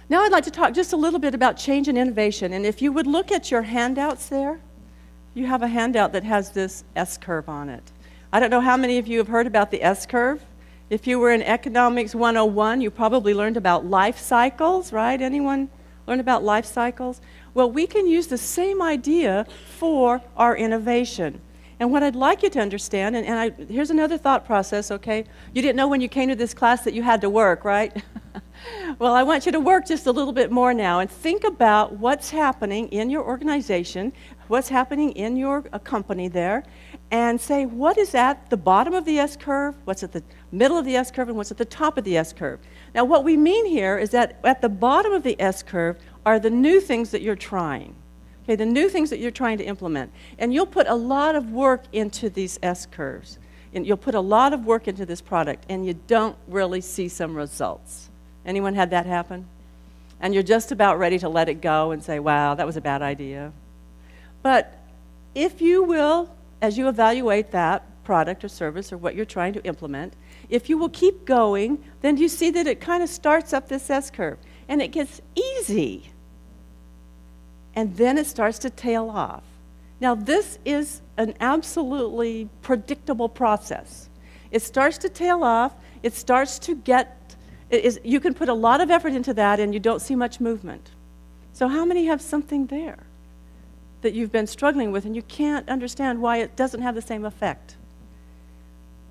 Now I'd like to talk just a little bit about change and innovation. And if you would look at your handouts there, you have a handout that has this S-curve on it. I don't know how many of you have heard about the S-curve. If you were in Economics 101, you probably learned about life cycles, right? Anyone learn about life cycles? Well, we can use the same idea for our innovation. And what I'd like you to understand, here's another thought process, okay? You didn't know when you came to this class that you had to work, right? Well, I want you to work just a little bit more now and think about what's happening in your organization, what's happening in your company there, and say what is at the bottom of the S-curve, what's at the middle of the S-curve, and what's at the top of the S-curve. Now, what we mean here is that at the bottom of the S-curve are the new things that you're trying. Okay, the new things that you're trying to implement. And you'll put a lot of work into these S-curves. And you'll put a lot of work into this product, and you don't really see some results. Anyone had that happen? And you're just about ready to let it go and say, wow, that was a bad idea. But if you will, as you evaluate that product or service or what you're trying to implement, if you will keep going, then you see that it kind of starts up this S-curve, and it gets easy. And then it starts to tail off. Now, this is an absolutely predictable process. It starts to tail off. It starts to get, you can put a lot of effort into that and you don't see much movement. So how many have something there that you've been struggling with and you can't understand why it doesn't have the same effect?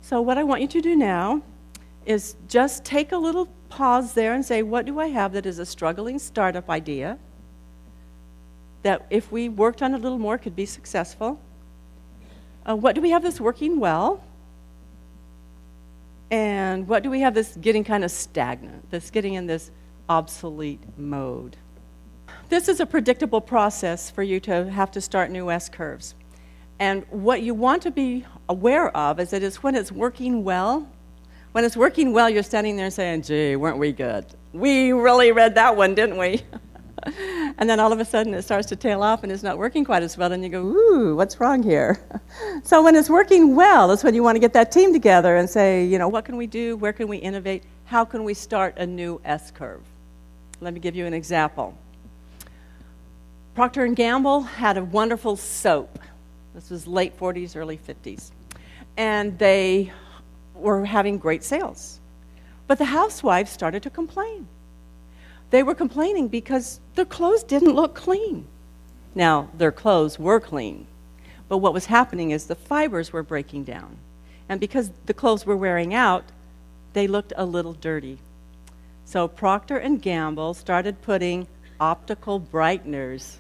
So what I want you to do now is just take a little pause there and say, what do I have that is a struggling startup idea that if we worked on it a little more could be successful? What do we have that's working well? And what do we have that's getting kind of stagnant, that's getting in this obsolete mode? This is a predictable process for you to have to start new S-curves. And what you want to be aware of is that it's when it's working well. When it's working well, you're standing there saying, gee, weren't we good? We really read that one, didn't we? And then all of a sudden it starts to tail off and it's not working quite as well, and you go, ooh, what's wrong here? So when it's working well, that's when you want to get that team together and say, you know, what can we do? Where can we innovate? How can we start a new S-curve? Let me give you an example. Procter & Gamble had a wonderful soap. This was late 40s, early 50s. And they were having great sales. But the housewives started to complain. They were complaining because their clothes didn't look clean. Now, their clothes were clean, but what was happening is the fibers were breaking down. And because the clothes were wearing out, they looked a little dirty. So Procter & Gamble started putting optical brighteners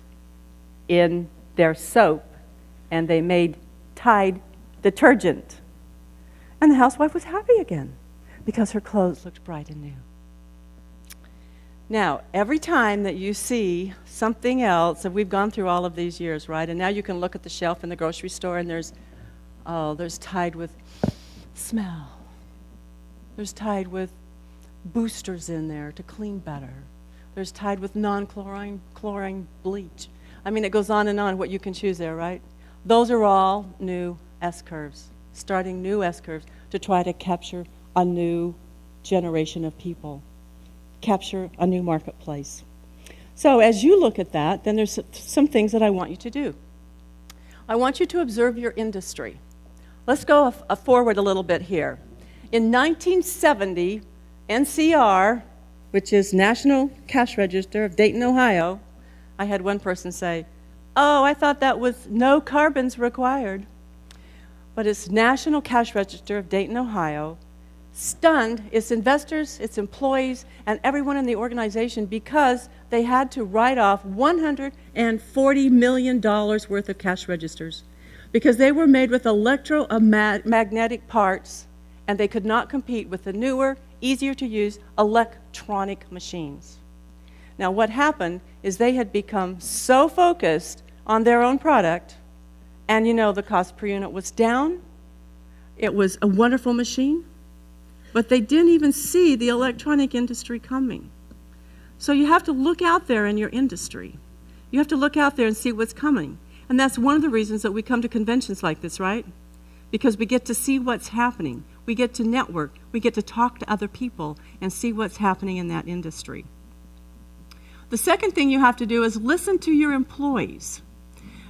in their soap, and they made Tide detergent. And the housewife was happy again because her clothes looked bright and new. Now, every time that you see something else, and we've gone through all of these years, right? And now you can look at the shelf in the grocery store and there's Tide with smell. There's Tide with boosters in there to clean better. There's Tide with chlorine bleach. I mean, it goes on and on what you can choose there, right? Those are all new S-curves, starting new S-curves to try to capture a new generation of people, capture a new marketplace. So as you look at that, then there's some things that I want you to do. I want you to observe your industry. Let's go forward a little bit here. In 1970, NCR, which is National Cash Register of Dayton, Ohio, I had one person say, oh, I thought that was no carbons required. But it's National Cash Register of Dayton, Ohio, stunned its investors, its employees, and everyone in the organization because they had to write off $140 million worth of cash registers because they were made with electromagnetic parts and they could not compete with the newer, easier to use electronic machines. Now what happened is they had become so focused on their own product, and you know the cost per unit was down. It was a wonderful machine. But they didn't even see the electronic industry coming. So you have to look out there in your industry. You have to look out there and see what's coming. And that's one of the reasons that we come to conventions like this, right? Because we get to see what's happening. We get to network. We get to talk to other people and see what's happening in that industry. The second thing you have to do is listen to your employees.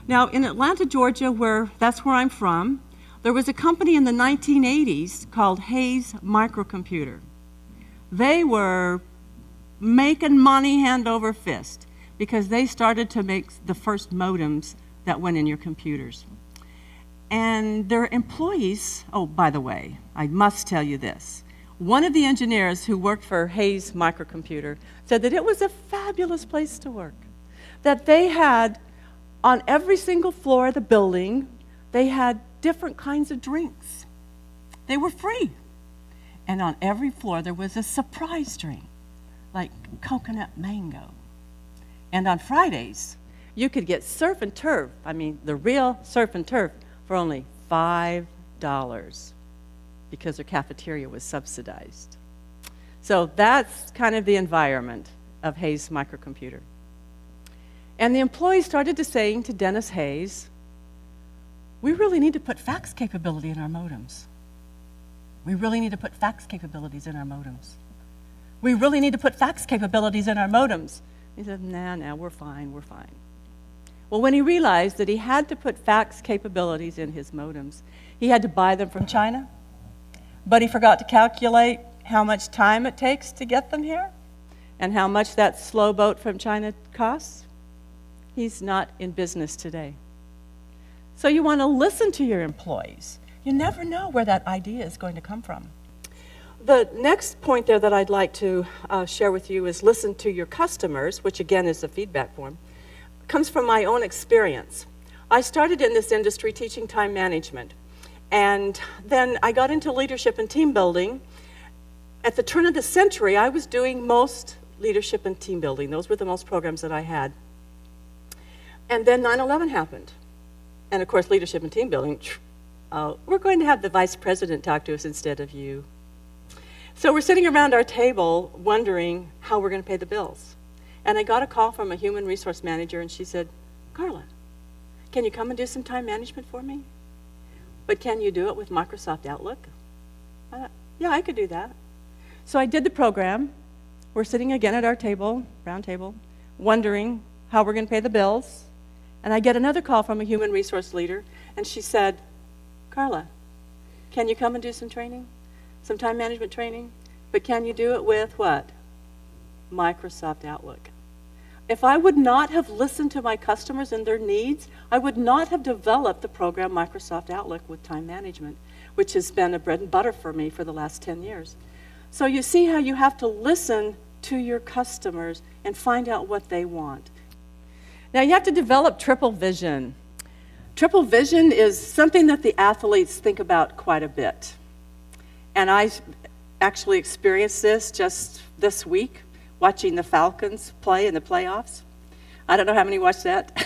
Now, in Atlanta, Georgia, that's where I'm from, there was a company in the 1980s called Hayes Microcomputer. They were making money hand over fist because they started to make the first modems that went in your computers. And their employees, oh, by the way, I must tell you this. One of the engineers who worked for Hayes Microcomputer said that it was a fabulous place to work, that they had, on every single floor of the building, they had different kinds of drinks. They were free. And on every floor there was a surprise drink, like coconut mango. And on Fridays, you could get surf and turf, the real surf and turf, for only $5 because their cafeteria was subsidized. So that's kind of the environment of Hayes Microcomputer. And the employees started to saying to Dennis Hayes, we really need to put fax capability in our modems. We really need to put fax capabilities in our modems. We really need to put fax capabilities in our modems. He said, nah, we're fine. Well, when he realized that he had to put fax capabilities in his modems, he had to buy them from China, but he forgot to calculate how much time it takes to get them here and how much that slow boat from China costs. He's not in business today. So you want to listen to your employees. You never know where that idea is going to come from. The next point there that I'd like to share with you is listen to your customers, which again is the feedback form. It comes from my own experience. I started in this industry teaching time management, and then I got into leadership and team building. At the turn of the century, I was doing most leadership and team building. Those were the most programs that I had. And then 9/11 happened. And of course, leadership and team building, we're going to have the vice president talk to us instead of you. So we're sitting around our table wondering how we're going to pay the bills. And I got a call from a human resource manager, and she said, Carla, can you come and do some time management for me? But can you do it with Microsoft Outlook? I thought, yeah, I could do that. So I did the program. We're sitting again at our table, round table, wondering how we're going to pay the bills. And I get another call from a human resource leader, and she said, Carla, can you come and do some training? Some time management training? But can you do it with what? Microsoft Outlook. If I would not have listened to my customers and their needs, I would not have developed the program Microsoft Outlook with time management, which has been a bread and butter for me for the last 10 years. So you see how you have to listen to your customers and find out what they want. Now you have to develop triple vision. Triple vision is something that the athletes think about quite a bit. And I actually experienced this just this week, watching the Falcons play in the playoffs. I don't know how many watched that.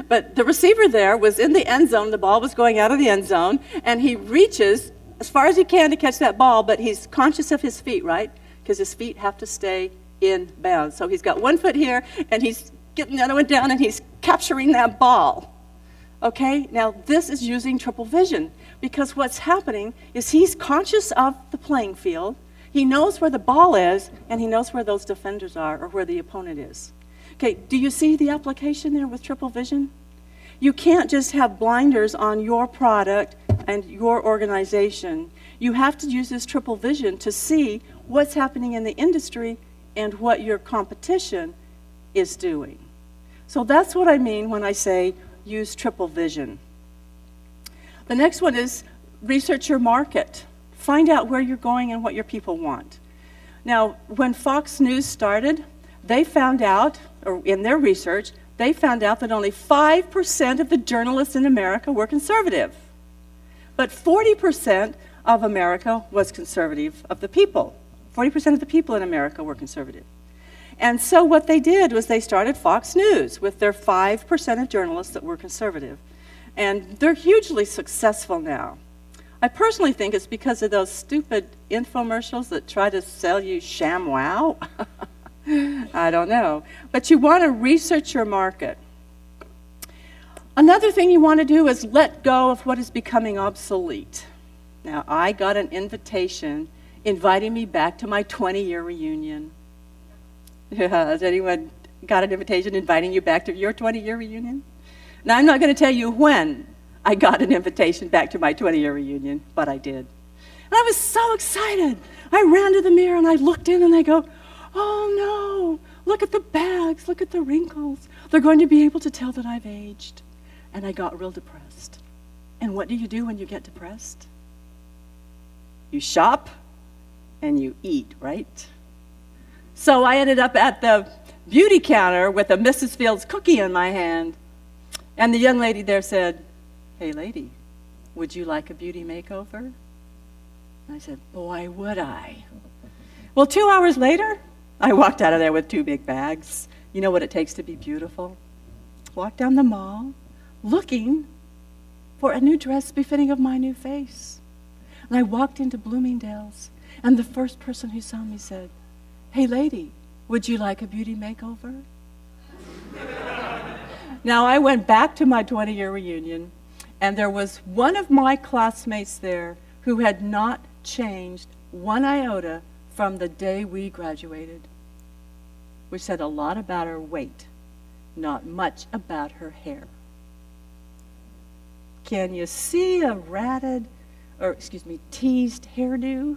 But the receiver there was in the end zone. The ball was going out of the end zone, and he reaches as far as he can to catch that ball, but he's conscious of his feet, right? Because his feet have to stay in bounds. So he's got one foot here, and he's getting the other one down, and he's capturing that ball. Okay, now this is using triple vision, because what's happening is he's conscious of the playing field, he knows where the ball is, and he knows where those defenders are or where the opponent is. Okay, do you see the application there with triple vision? You can't just have blinders on your product and your organization. You have to use this triple vision to see what's happening in the industry and what your competition is doing. So that's what I mean when I say use triple vision. The next one is research your market. Find out where you're going and what your people want. Now, when Fox News started, they found out, or in their research, they found out that only 5% of the journalists in America were conservative. But 40% of America was conservative, of the people. 40% of the people in America were conservative. And so what they did was they started Fox News with their 5% of journalists that were conservative. And they're hugely successful now. I personally think it's because of those stupid infomercials that try to sell you ShamWow. I don't know. But you want to research your market. Another thing you want to do is let go of what is becoming obsolete. Now, I got an invitation inviting me back to my 20-year reunion. Yeah, has anyone got an invitation inviting you back to your 20-year reunion? Now, I'm not going to tell you when I got an invitation back to my 20-year reunion, but I did. And I was so excited. I ran to the mirror and I looked in and I go, oh no, look at the bags, look at the wrinkles. They're going to be able to tell that I've aged. And I got real depressed. And what do you do when you get depressed? You shop and you eat, right? So I ended up at the beauty counter with a Mrs. Fields cookie in my hand. And the young lady there said, hey lady, would you like a beauty makeover? And I said, boy, would I. Well, 2 hours later, I walked out of there with 2 big bags. You know what it takes to be beautiful? Walked down the mall, looking for a new dress befitting of my new face. And I walked into Bloomingdale's, and the first person who saw me said, hey lady, would you like a beauty makeover? Now, I went back to my 20-year reunion, and there was one of my classmates there who had not changed one iota from the day we graduated, which said a lot about her weight, not much about her hair. Can you see a teased hairdo?